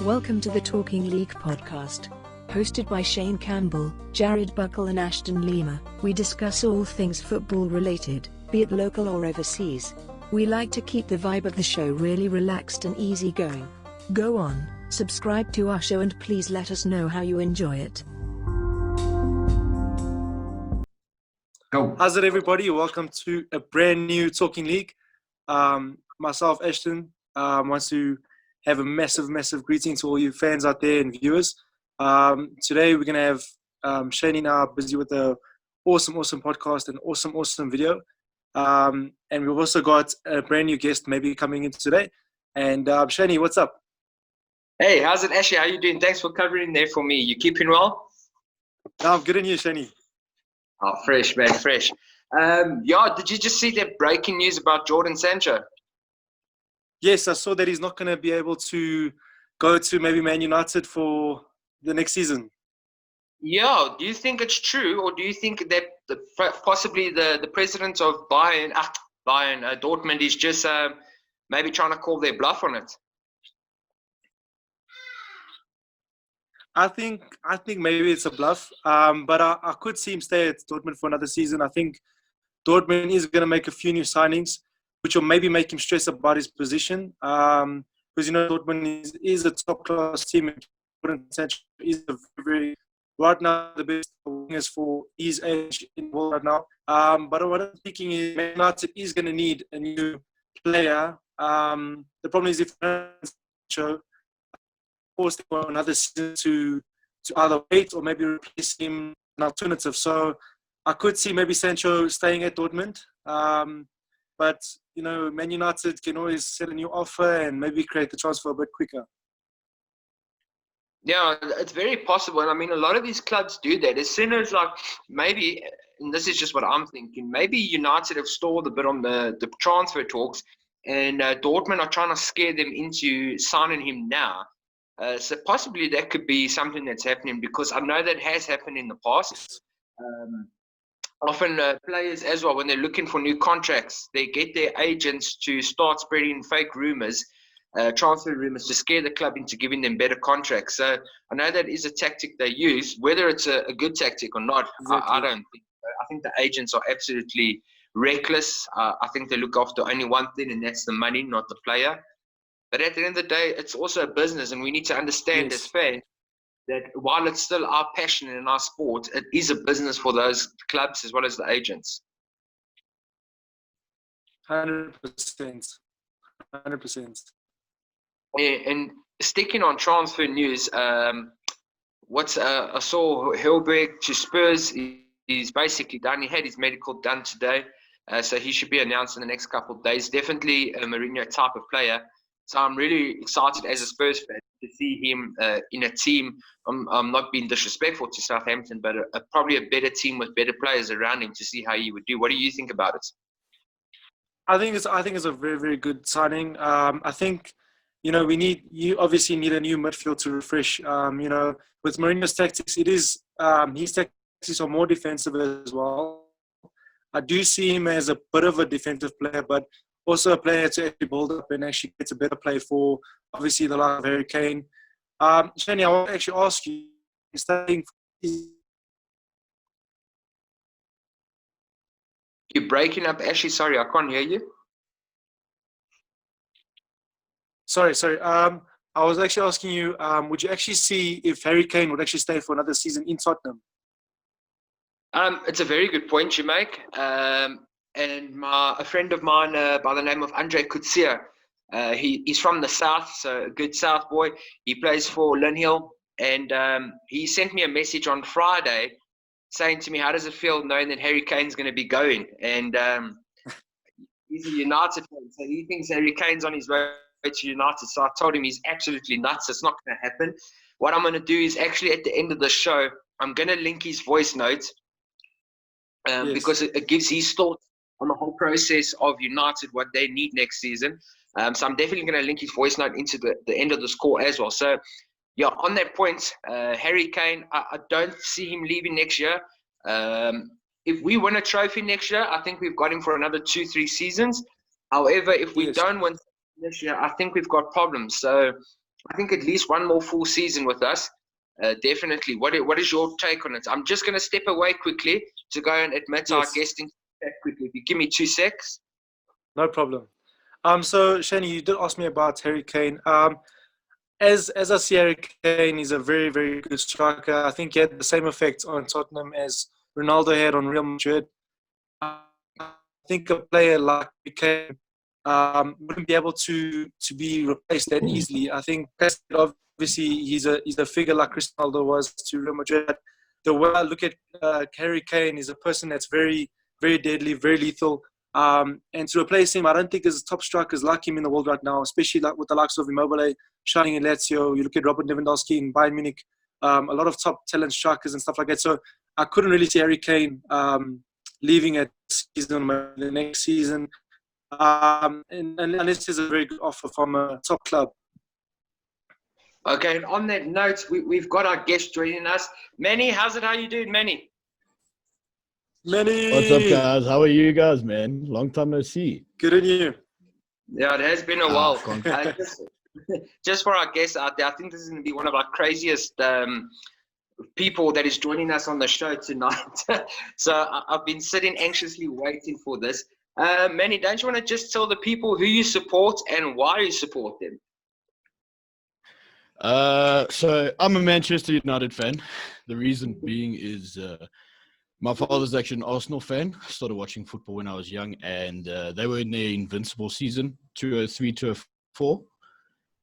Welcome to the Talking League podcast. Hosted by Shane Campbell, Jared Buckle and Ashton Lima, we discuss all things football related, be it local or overseas. We like to keep the vibe of the show really relaxed and easygoing. Go on, subscribe to our show and please let us know how you enjoy it. Go. How's it, everybody? Welcome to a brand new Talking League. Myself, Ashton, wants to have a massive greeting to all you fans out there and viewers. Today we're going to have Shane now busy with a awesome podcast and awesome video. And we've also got a brand new guest maybe coming in today. And Shane, what's up? Hey, how's it, Ashley? How you doing? Thanks for covering there for me. You keeping well? I'm good, and you, Shane? Oh, fresh, man, fresh. Did you just see that breaking news about Jordan Sancho? Yes, I saw that he's not going to be able to go to maybe Man United for the next season. Yeah, do you think it's true, or do you think that possibly the president of Dortmund is just maybe trying to call their bluff on it? I think maybe it's a bluff, but I could see him stay at Dortmund for another season. I think Dortmund is going to make a few new signings, which will maybe make him stress about his position. Because, Dortmund is a top-class team. And Sancho is right now the best wingers for his age in the world right now. But what I'm thinking is Man United is going to need a new player. The problem is if Sancho forced for another season to either wait or maybe replace him an alternative. So I could see maybe Sancho staying at Dortmund. But, Man United can always set a new offer and maybe create the transfer a bit quicker. Yeah, it's very possible. And I mean, a lot of these clubs do that. As soon as, maybe, and this is just what I'm thinking, maybe United have stalled a bit on the transfer talks, and Dortmund are trying to scare them into signing him now. So possibly that could be something that's happening, because I know that has happened in the past. Often players as well, when they're looking for new contracts, they get their agents to start spreading fake rumors, transfer rumors, to scare the club into giving them better contracts. So I know that is a tactic they use. Whether it's a good tactic or not, exactly. I don't think so. I think the agents are absolutely reckless. I think they look after only one thing, and that's the money, not the player. But at the end of the day, it's also a business, and we need to understand as fans that while it's still our passion in our sport, it is a business for those clubs as well as the agents. 100%. 100%. And sticking on transfer news, I saw Helberg to Spurs. He's basically done. He had his medical done today, so he should be announced in the next couple of days. Definitely a Mourinho type of player. So I'm really excited as a Spurs fan to see him in a team. I'm not being disrespectful to Southampton, but probably a better team with better players around him to see how he would do. What do you think about it? I think it's a very, very good signing. I think, you obviously need a new midfield to refresh. With Mourinho's tactics, it is his tactics are more defensive as well. I do see him as a bit of a defensive player, but also a player to actually build up and actually get a better play for, obviously, the likes of Harry Kane. Shani, I want to actually ask you, You're breaking up, Ashley. Sorry, I can't hear you. Sorry. I was actually asking you, would you actually see if Harry Kane would actually stay for another season in Tottenham? It's a very good point you make. And a friend of mine by the name of Andre Coetzee, he's from the south, so a good south boy. He plays for Linhill, and he sent me a message on Friday saying to me, how does it feel knowing that Harry Kane's going to be going? And he's a United fan, so he thinks Harry Kane's on his way to United. So I told him he's absolutely nuts. It's not going to happen. What I'm going to do is actually at the end of the show, I'm going to link his voice notes because it gives his thoughts on the whole process of United, what they need next season. So I'm definitely going to link his voice note into the end of the score as well. So, yeah, on that point, Harry Kane, I don't see him leaving next year. If we win a trophy next year, I think we've got him for another 2-3 seasons. However, if we don't win this year, I think we've got problems. So I think at least one more full season with us. Definitely. What is your take on it? I'm just going to step away quickly to go and admit our Yes, guesting chat quickly. If you give me 2 secs. no problem. So Shani, you did ask me about Harry Kane. As I see Harry Kane, he's a very, very good striker. I think he had the same effect on Tottenham as Ronaldo had on Real Madrid. I think a player like Kane wouldn't be able to be replaced that easily. I think obviously he's a figure like Cristiano Ronaldo was to Real Madrid. The way I look at Harry Kane is a person that's very, very deadly, very lethal. And to replace him, I don't think there's top strikers like him in the world right now, especially like with the likes of Immobile shining in Lazio. You look at Robert Lewandowski in Bayern Munich, a lot of top talent strikers and stuff like that. So I couldn't really see Harry Kane leaving at season the next season, and unless there's a very good offer from a top club. Okay, and on that note, we've got our guest joining us. Manny, how's it? How you doing, Manny? Manny, What's up, guys? How are you guys, man? Long time no see. good on you. Yeah, it has been a while. Ah, Just for our guests out there, I think this is going to be one of our craziest people that is joining us on the show tonight. So I've been sitting anxiously waiting for this. Manny, don't you want to just tell the people who you support and why you support them? So I'm a Manchester United fan. The reason being is my father's actually an Arsenal fan. I started watching football when I was young, and they were in their invincible season, 2003-2004.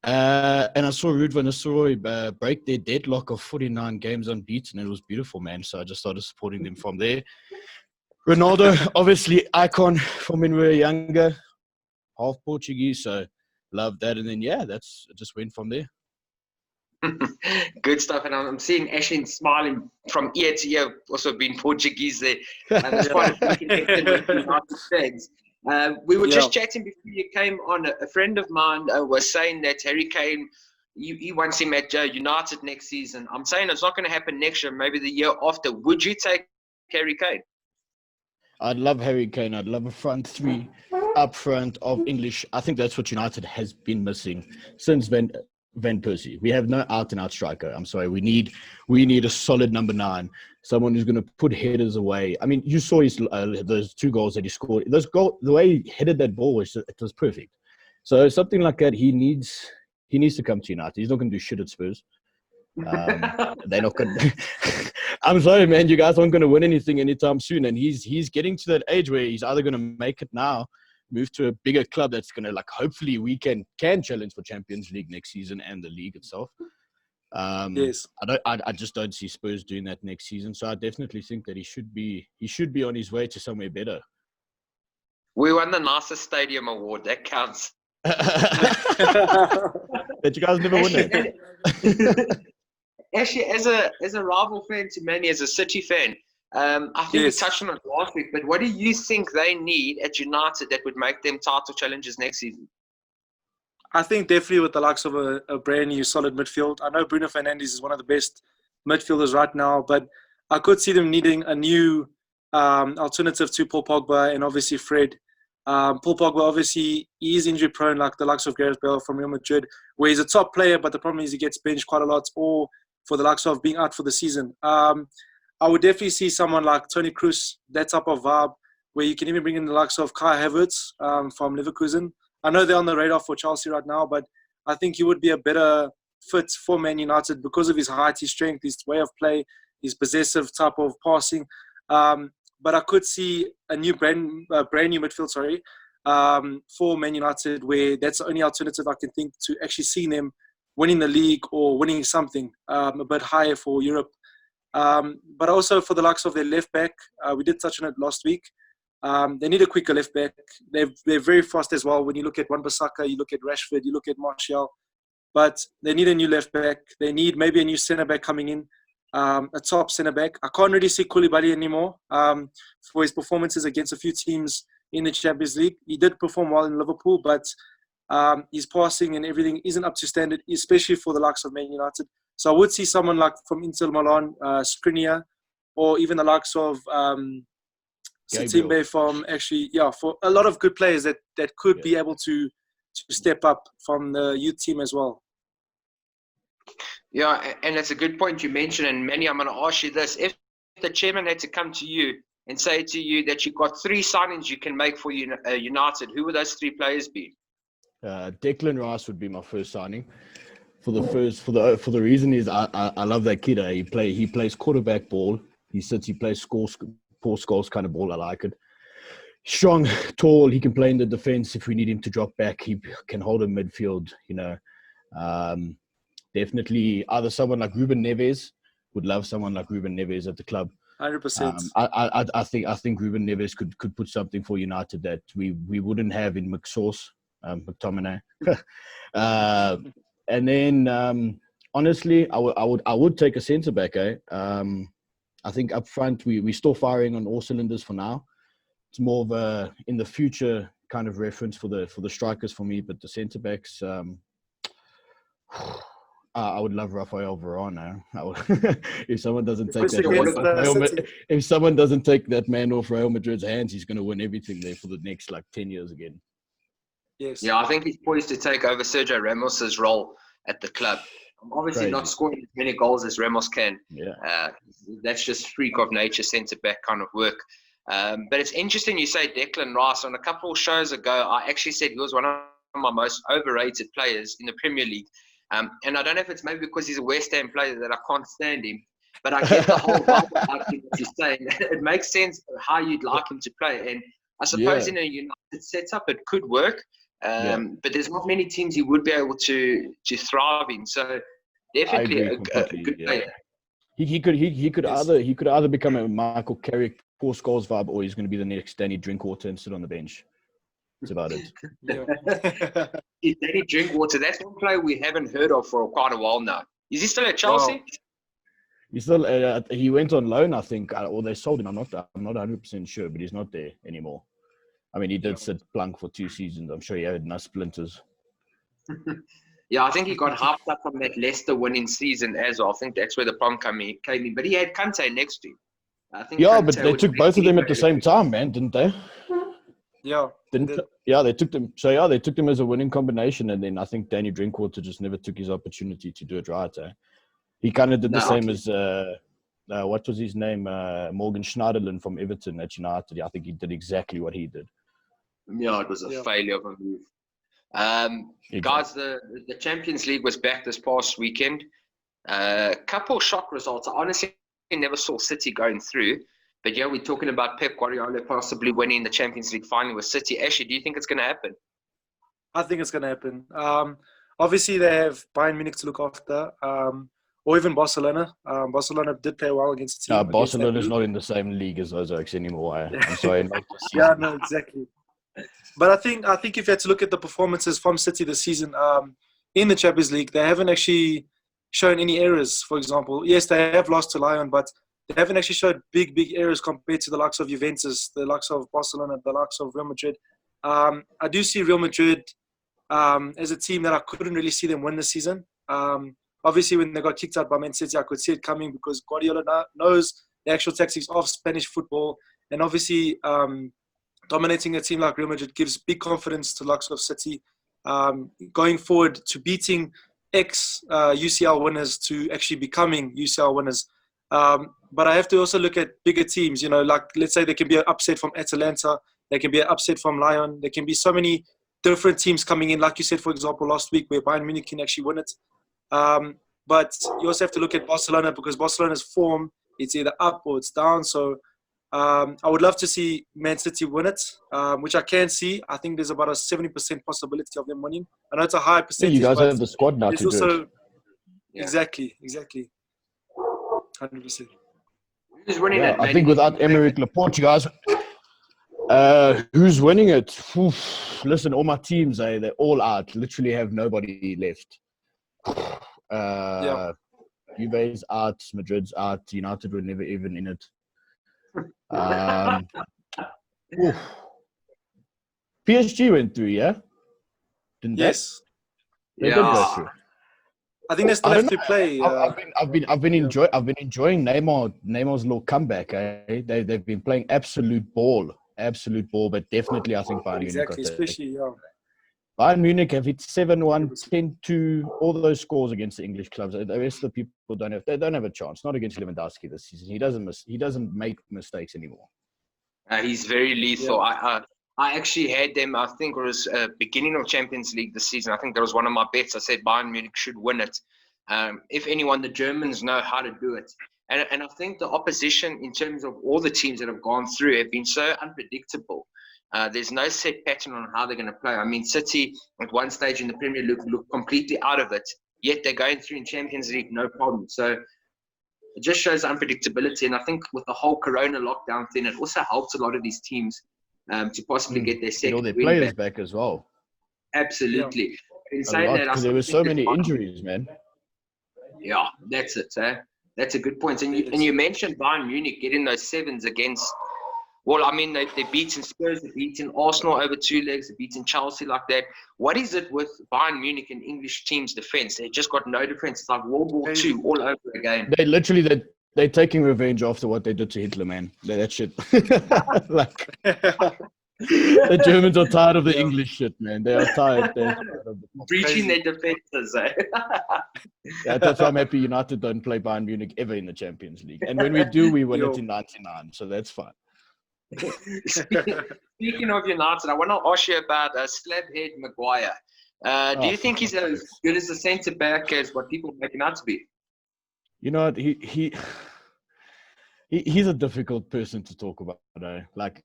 And I saw Ruud van Nistelrooy break their deadlock of 49 games unbeaten. It was beautiful, man. So I just started supporting them from there. Ronaldo, obviously, icon from when we were younger, half Portuguese, so love that. And then, yeah, it just went from there. Good stuff. And I'm seeing Ashley smiling from ear to ear, also being Portuguese there. As far as we connected with the United States. We were just chatting before you came on. A friend of mine was saying that Harry Kane, he wants him at United next season. I'm saying it's not going to happen next year, maybe the year after. Would you take Harry Kane? I'd love Harry Kane. I'd love a front three up front of English. I think that's what United has been missing since Van Persie. We have no out-and-out striker. I'm sorry. We need a solid number 9, someone who's going to put headers away. I mean, you saw his those 2 goals that he scored. The way he headed that ball was perfect. So something like that, he needs to come to United. He's not going to do shit at Spurs. They're not going to. I'm sorry, man. You guys aren't going to win anything anytime soon. And he's getting to that age where he's either going to make it now, move to a bigger club that's going to, hopefully we can challenge for Champions League next season and the league itself. Yes. I just don't see Spurs doing that next season. So I definitely think that he should be on his way to somewhere better. We won the nicest stadium award. That counts. That you guys never won it. Actually, as a rival fan to Manny, as a City fan, I think we touched on it last week, but what do you think they need at United that would make them title challengers next season? I think definitely with the likes of a brand new solid midfield. I know Bruno Fernandes is one of the best midfielders right now, but I could see them needing a new alternative to Paul Pogba and obviously Fred. Paul Pogba, obviously, he is injury prone like the likes of Gareth Bale from Real Madrid, where he's a top player, but the problem is he gets benched quite a lot, or for the likes of being out for the season. I would definitely see someone like Toni Kroos, that type of vibe, where you can even bring in the likes of Kai Havertz from Leverkusen. I know they're on the radar for Chelsea right now, but I think he would be a better fit for Man United because of his height, his strength, his way of play, his possessive type of passing. But I could see a new brand new midfield, for Man United, where that's the only alternative I can think to actually seeing them winning the league or winning something a bit higher for Europe. But also for the likes of their left back, we did touch on it last week. They need a quicker left back. They're very fast as well. When you look at Wan-Bissaka, you look at Rashford, you look at Martial. But they need a new left back. They need maybe a new centre back coming in, a top centre back. I can't really see Koulibaly anymore for his performances against a few teams in the Champions League. He did perform well in Liverpool, but his passing and everything isn't up to standard, especially for the likes of Man United. So I would see someone like from Inter Milan, Skriniar, or even the likes of Sitimbe from for a lot of good players that could be able to step up from the youth team as well. Yeah, and it's a good point you mentioned. And Manny, I'm going to ask you this: if the chairman had to come to you and say to you that you've got 3 signings you can make for United, who would those 3 players be? Declan Rice would be my first signing. For the reason is I love that kid. He plays quarterback ball. He plays scores kind of ball. I like it. Strong, tall. He can play in the defense if we need him to drop back. He can hold a midfield. Definitely either someone like Ruben Neves. Would love someone like Ruben Neves at the club. 100%. I think Ruben Neves could put something for United that we wouldn't have in McTominay. And then honestly, I would take a centre back. I think up front we're still firing on all cylinders for now. It's more of a in the future kind of reference for the strikers for me, but the centre backs. I would love Rafael Varane. If someone doesn't take if someone doesn't take that man off Real Madrid's hands, he's going to win everything there for the next 10 years again. Yes. Yeah, I think he's poised to take over Sergio Ramos's role at the club. Obviously, not scoring as many goals as Ramos can. Yeah, that's just freak of nature, centre back kind of work. But it's interesting you say Declan Rice. On a couple of shows ago, I actually said he was one of my most overrated players in the Premier League. And I don't know if it's maybe because he's a West Ham player that I can't stand him, but I get the whole vibe about him, what you're saying. It makes sense how you'd like him to play. And I suppose in a United setup, it could work. But there's not many teams he would be able to thrive in. So definitely a good player. He could either become a Michael Carrick 4 scores vibe, or he's going to be the next Danny Drinkwater and sit on the bench. That's about it. Danny Drinkwater, that's one player we haven't heard of for quite a while now. Is he still at Chelsea? Wow. He's still. He went on loan, I think, or they sold him. I'm not 100% sure, but he's not there anymore. I mean, he did sit plunk for 2 seasons. I'm sure he had enough splinters. Yeah, I think he got hyped up from that Leicester winning season as well. I think that's where the bomb came in. But he had Kante next to him. I think but they took both of them at the same time, man, didn't they? Yeah. They took them. So they took them as a winning combination, and then I think Danny Drinkwater just never took his opportunity to do it right. He kind of did the same as what was his name, Morgan Schneiderlin from Everton at United. I think he did exactly what he did. Yeah, it was a failure of a move. Exactly. Guys, the Champions League was back this past weekend. Couple shock results. I honestly never saw City going through. But yeah, we're talking about Pep Guardiola possibly winning the Champions League final with City. Ashley, do you think it's going to happen? I think it's going to happen. Obviously, they have Bayern Munich to look after, or even Barcelona. Barcelona did play well against the team. Barcelona is not in the same league as those Oaks anymore. I'm sorry. Yeah, no, exactly. But I think if you had to look at the performances from City this season in the Champions League, they haven't actually shown any errors. For example, yes, they have lost to Lyon, but they haven't actually showed big errors compared to the likes of Juventus, the likes of Barcelona, the likes of Real Madrid. I do see Real Madrid as a team that I couldn't really see them win this season. Obviously, when they got kicked out by Man City, I could see it coming because Guardiola knows the actual tactics of Spanish football. And obviously, dominating a team like Real Madrid gives big confidence to the likes of City. Going forward to beating UCL winners to actually becoming UCL winners. But I have to also look at bigger teams, like let's say there can be an upset from Atalanta, there can be an upset from Lyon, there can be so many different teams coming in, like you said, for example, last week where Bayern Munich can actually win it. But you also have to look at Barcelona because Barcelona's form, it's either up or it's down. So I would love to see Man City win it, which I can see. I think there's about a 70% possibility of them winning. I know it's a high percentage. You guys have the squad now to do it. Exactly. 100%. Who's winning it? I think without Emerick Laporte, you guys, who's winning it? Oof. Listen, all my teams, they're all out. Literally have nobody left. Juve's out, Madrid's out, United were never even in it. PSG went through, yeah? Didn't they? Yes. They did go through. I think they still have to play. I've been enjoying Neymar's little comeback. They've been playing absolute ball, but definitely I think Bayern Munich got especially Bayern Munich have hit 7-1, 10-2, all those scores against the English clubs. The rest of the people don't have a chance. Not against Lewandowski this season. He doesn't make mistakes anymore. He's very lethal. Yeah. I actually had them. I think it was beginning of Champions League this season. I think that was one of my bets. I said Bayern Munich should win it. If anyone, the Germans know how to do it. And I think the opposition, in terms of all the teams that have gone through, have been so unpredictable. There's no set pattern on how they're going to play. I mean, City at one stage in the Premier League looked completely out of it, yet they're going through in Champions League, no problem. So it just shows unpredictability. And I think with the whole Corona lockdown thing, it also helps a lot of these teams to possibly get their second all their win players back as well. Absolutely. In saying that, because there were so many injuries, man. Yeah, that's it. That's a good point. And you mentioned Bayern Munich getting those sevens against. Well, I mean, they've beaten Spurs, they've beaten Arsenal over 2 legs, they've beaten Chelsea like that. What is it with Bayern Munich and English teams' defense? They just got no defense. It's like World War II all over again. They literally, they're taking revenge after what they did to Hitler, man. That shit. Like, the Germans are tired of the English shit, man. They are tired. Breaching their defenses, eh? Yeah, that's why I'm happy United don't play Bayern Munich ever in the Champions League. And when we do, we win it in 99. So that's fine. Speaking of United, I want to ask you about Slabhead Maguire. Do you think he's as good as a centre back as what people make him out to be? You know what? He's a difficult person to talk about. Like,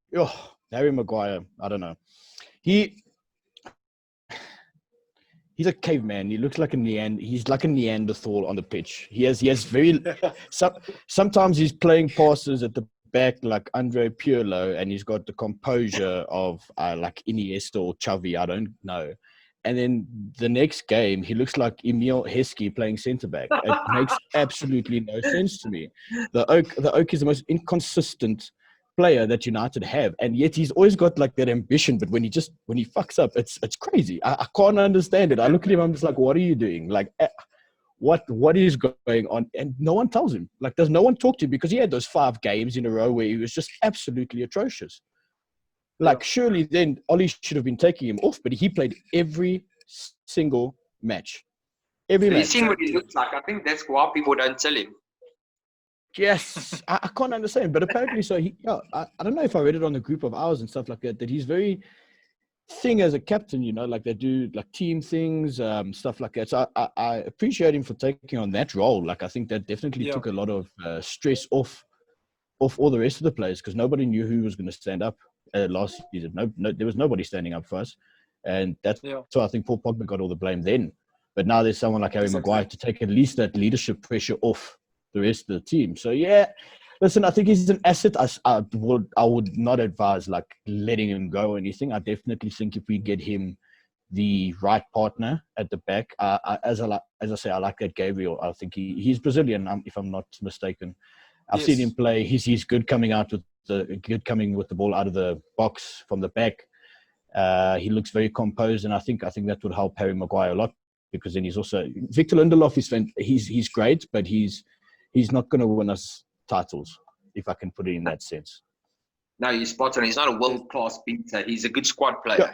Harry Maguire. I don't know. He's a caveman. He looks like he's like a Neanderthal on the pitch. He has very. Sometimes he's playing passes at the back like Andre Pirlo, and he's got the composure of like Iniesta or Xavi, I don't know. And then the next game, he looks like Emil Heskey playing centre back. It makes absolutely no sense to me. The Oak is the most inconsistent player that United have, and yet he's always got like that ambition. But when he fucks up, it's crazy. I can't understand it. I look at him, I'm just like, what are you doing? Like, what is going on? And no one tells him. Like, does no one talk to him? Because he had those 5 games in a row where he was just absolutely atrocious. Like, surely then Ollie should have been taking him off, but he played every single match. Every match. You've seen what he looks like. I think that's why people don't tell him. Yes, I can't understand. But apparently, so I don't know if I read it on the group of ours and stuff like that, that he's very thing as a captain, you know, like they do like team things, stuff like that. So I appreciate him for taking on that role. Like, I think that definitely took a lot of stress off all the rest of the players, because nobody knew who was going to stand up last season. No, there was nobody standing up for us. And that's so I think Paul Pogba got all the blame then. But now there's someone like Harry Maguire to take at least that leadership pressure off the rest of the team. So listen, I think he's an asset. I would not advise like letting him go or anything. I definitely think if we get him the right partner at the back, as I say, I like that Gabriel. I think he's Brazilian, if I'm not mistaken. I've seen him play. He's good coming with the ball out of the box from the back. He looks very composed, and I think that would help Harry Maguire a lot, because then he's also Victor Lindelof he's great, but he's not going to win us titles, if I can put it in that sense. No, you're spot on. He's not a world-class beater. He's a good squad player.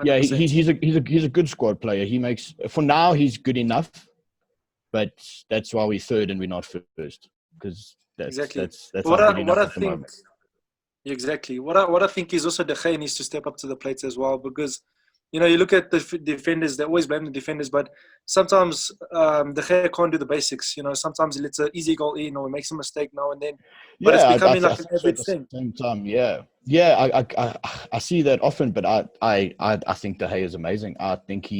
He's a good squad player. He makes, for now, he's good enough, but that's why we're third and we're not first, because that's what I think. Exactly. What I think is also De Gea needs to step up to the plate as well, because you know, you look at the defenders, they always blame the defenders, but sometimes De Gea can't do the basics. You know, sometimes he lets an easy goal in or he makes a mistake now and then. But it's becoming like an every thing. Same time, I see that often, but I think De Gea is amazing. I think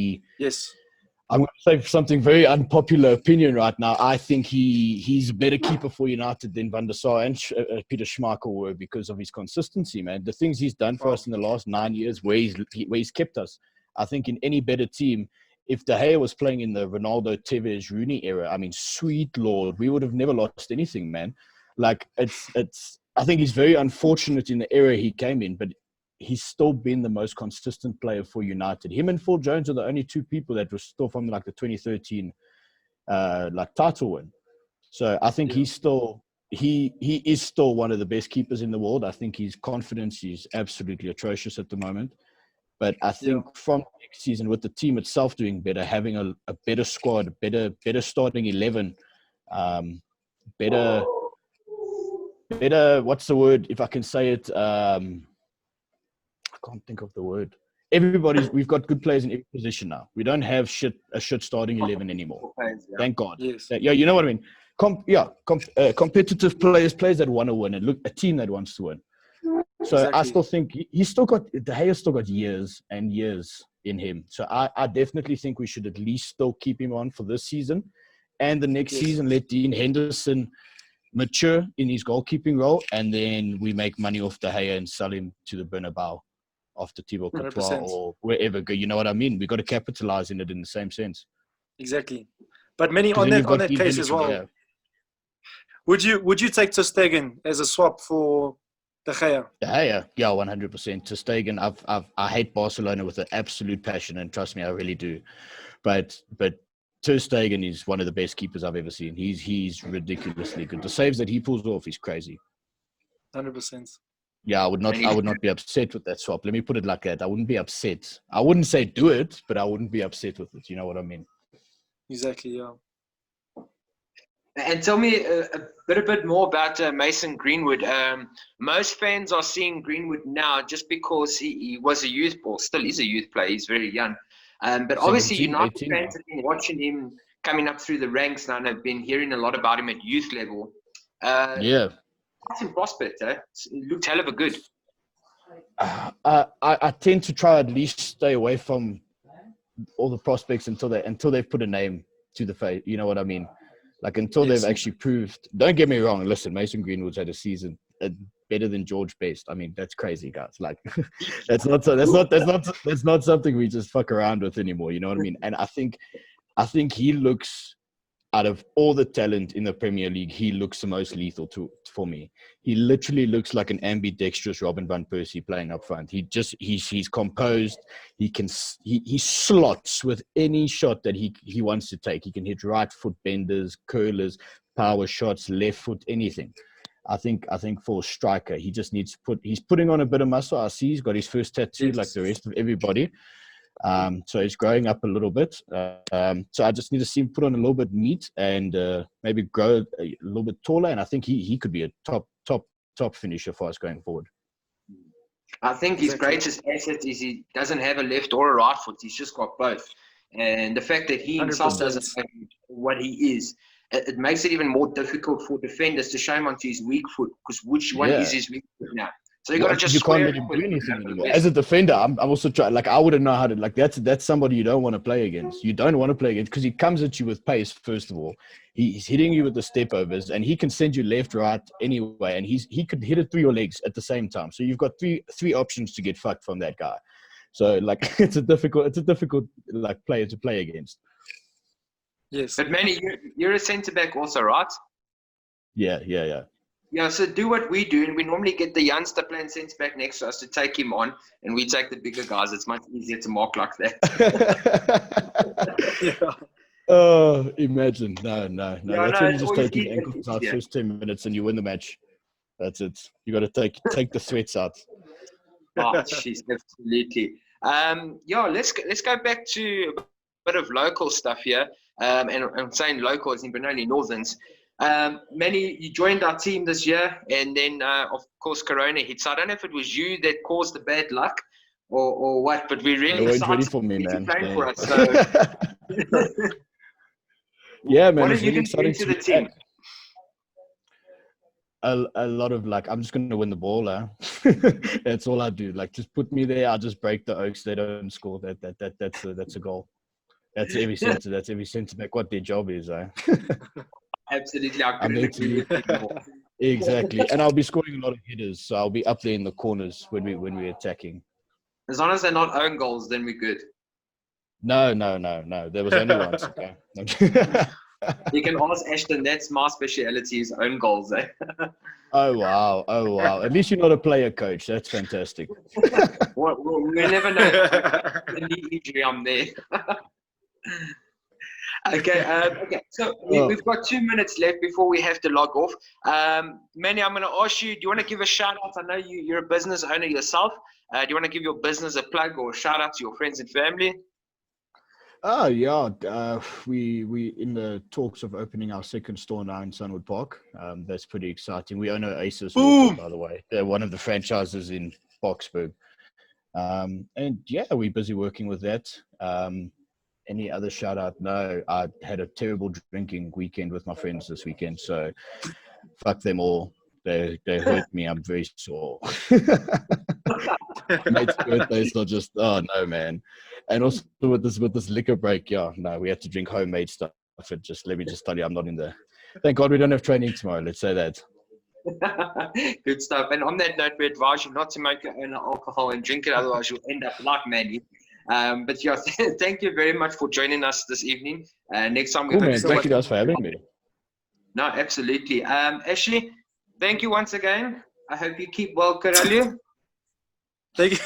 I'm going to say something very unpopular opinion right now. I think he's a better keeper for United than Van der Sar and Peter Schmeichel were, because of his consistency, man. The things he's done for us in the last 9 years, where he's kept us. I think in any better team, if De Gea was playing in the Ronaldo, Tevez, Rooney era, I mean, sweet Lord, we would have never lost anything, man. Like, I think he's very unfortunate in the era he came in, but he's still been the most consistent player for United. Him and Phil Jones are the only 2 people that were still from like the 2013 like title win. So I think he's still he is still one of the best keepers in the world. I think his confidence is absolutely atrocious at the moment. But I think from next season, with the team itself doing better, having a better squad, better starting 11, better. What's the word? If I can say it, I can't think of the word. We've got good players in every position now. We don't have a shit starting 11 anymore. Thank God. Yes. You know what I mean. Competitive players that want to win, and look, a team that wants to win. So Exactly. I still think he's still got De Gea's still got years and years in him. So I definitely think we should at least still keep him on for this season, and the next season let Dean Henderson mature in his goalkeeping role, and then we make money off De Gea and sell him to the Bernabeu after Thibaut Courtois 100%. or wherever. You know what I mean? We got to capitalize in it in the same sense. Exactly. But many 'Cause on then you've that got Dean case as Henderson, well. Would you take Ter Stegen as a swap for De Gea? De Gea, 100%. Ter Stegen, I hate Barcelona with an absolute passion, and trust me, I really do. But Ter Stegen is one of the best keepers I've ever seen. He's ridiculously good. The saves that he pulls off is crazy. 100%. Yeah, I would not be upset with that swap. Let me put it like that. I wouldn't be upset. I wouldn't say do it, but I wouldn't be upset with it. You know what I mean? Exactly. Yeah. And tell me a bit more about Mason Greenwood. Most fans are seeing Greenwood now just because he was a youth, or still is a youth player. He's very young. But obviously, 17, United 18 fans have been watching him coming up through the ranks now and have been hearing a lot about him at youth level. Yeah. That's in prospect, eh? It looked hell of a good. I tend to try at least stay away from all the prospects until they put a name to the face. You know what I mean? Like until they've actually proved. Don't get me wrong. Listen, Mason Greenwood's had a season better than George Best. I mean, that's crazy, guys. Like that's not something we just fuck around with anymore. You know what I mean? And I think he looks, out of all the talent in the Premier League, he looks the most lethal for me. He literally looks like an ambidextrous Robin van Persie playing up front. He's composed. He slots with any shot that he wants to take. He can hit right foot benders, curlers, power shots, left foot, anything. I think for a striker, he just needs to he's putting on a bit of muscle. I see he's got his first tattoo like the rest of everybody. So he's growing up a little bit. So I just need to see him put on a little bit meat and maybe grow a little bit taller. And I think he could be a top finisher for us going forward. I think his greatest asset is he doesn't have a left or a right foot. He's just got both. And the fact that he himself 100%. doesn't know what he is, it makes it even more difficult for defenders to show him onto his weak foot, because which one is his weak foot now? So you got to just can't let him do anything anymore. As a defender, I'm also trying. Like I wouldn't know how to. Like that's somebody you don't want to play against. You don't want to play against because he comes at you with pace. First of all, he's hitting you with the step overs, and he can send you left, right, anyway. And he could hit it through your legs at the same time. So you've got three options to get fucked from that guy. So like it's a difficult like player to play against. Yes. But Manny, you're a centre back also, right? Yeah. Yeah, so do what we do, and we normally get the youngster playing centre back next to us to take him on, and we take the bigger guys. It's much easier to mark like that. Yeah. Oh, imagine. No. Yeah, That's when you just take easier. your ankles out first 10 minutes and you win the match. That's it. You got to take the threats out. Oh, jeez, absolutely. Let's go back to a bit of local stuff here. And I'm saying local as in Benoni Northerns. Manny, you joined our team this year, and then of course Corona hit. So I don't know if it was you that caused the bad luck or what, but we're really They weren't excited ready for me, man. playing for us. So. Yeah, man. What are it's you really going to bring exciting to the team? A lot of like, I'm just going to win the ball. That's all I do. Like, just put me there. I'll just break the Oaks. They don't score. That's a goal. That's every centre. That's every centre back. What their job is. Absolutely, I'm there to exactly, and I'll be scoring a lot of headers. So I'll be up there in the corners when we're attacking. As long as they're not own goals, then we're good. No. There was only once. Okay. You can ask Ashton. That's my speciality, is own goals. Eh? Oh wow! At least you're not a player coach. That's fantastic. We'll never know. Any injury, I'm there. Okay. So we've got 2 minutes left before we have to log off. Manny, I'm going to ask you, do you want to give a shout out? I know you're a business owner yourself. Do you want to give your business a plug or a shout out to your friends and family? Oh yeah, we in the talks of opening our second store now in Sunwood Park. That's pretty exciting. We own Aces also, by the way. They're one of the franchises in Boxburg. And yeah, we're busy working with that. Any other shout out? No, I had a terrible drinking weekend with my friends this weekend, so fuck them all. They hurt me. I'm very sore. Mate's birthday's not just no, man. And also with this liquor break, we had to drink homemade stuff. Let me just tell you, I'm not in there. Thank God we don't have training tomorrow. Let's say that. Good stuff. And on that note, we advise you not to make your own alcohol and drink it, otherwise you'll end up like Manny. But yeah, thank you very much for joining us this evening. Next time we cool, man. Thank you guys for having me. No, absolutely. Ashley, thank you once again. I hope you keep well, Karalu. Thank you.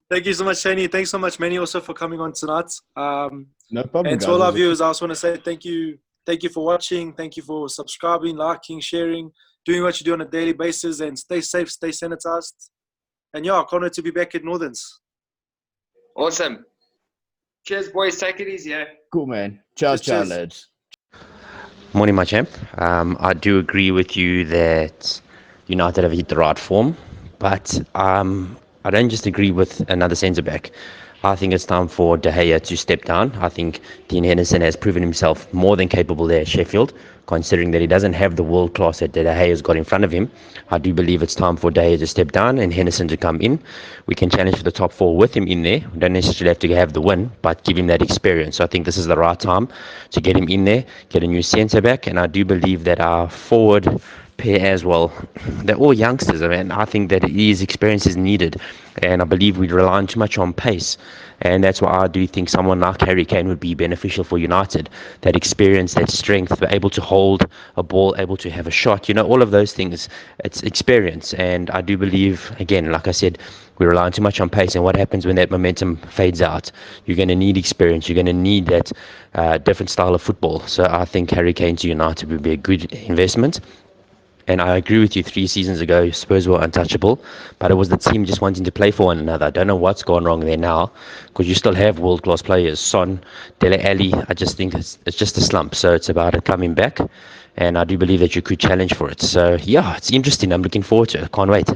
Thank you so much, Shani. Thanks so much, Manny, also for coming on tonight. No problem. And to all our viewers, I also want to say thank you. Thank you for watching. Thank you for subscribing, liking, sharing, doing what you do on a daily basis, and stay safe, stay sanitized. And yeah, I can't wait to be back at Northerns. Awesome. Cheers, boys. Take it easy. Cool, man. Ciao, lads. Morning, my champ. I do agree with you that United have hit the right form, but I don't just agree with another centre back. I think it's time for De Gea to step down. I think Dean Henderson has proven himself more than capable there at Sheffield, considering that he doesn't have the world class that De Gea has got in front of him. I do believe it's time for De Gea to step down and Henderson to come in. We can challenge for the top four with him in there. We don't necessarily have to have the win, but give him that experience. So I think this is the right time to get him in there, get a new centre back, and I do believe that our forward pair as well, they're all youngsters, and I think that his experience is needed, and I believe we rely too much on pace, and that's why I do think someone like Harry Kane would be beneficial for United. That experience, that strength, able to hold a ball, able to have a shot, all of those things, it's experience. And I do believe, again, like I said, we rely too much on pace, and what happens when that momentum fades out? You're going to need experience, you're going to need that different style of football. So I think Harry Kane to United would be a good investment. And I agree with you, 3 seasons ago, Spurs were untouchable, but it was the team just wanting to play for one another. I don't know what's gone wrong there now, because you still have world-class players. Son, Dele Alli, I just think it's just a slump. So it's about it coming back, and I do believe that you could challenge for it. So, yeah, it's interesting. I'm looking forward to it. I can't wait.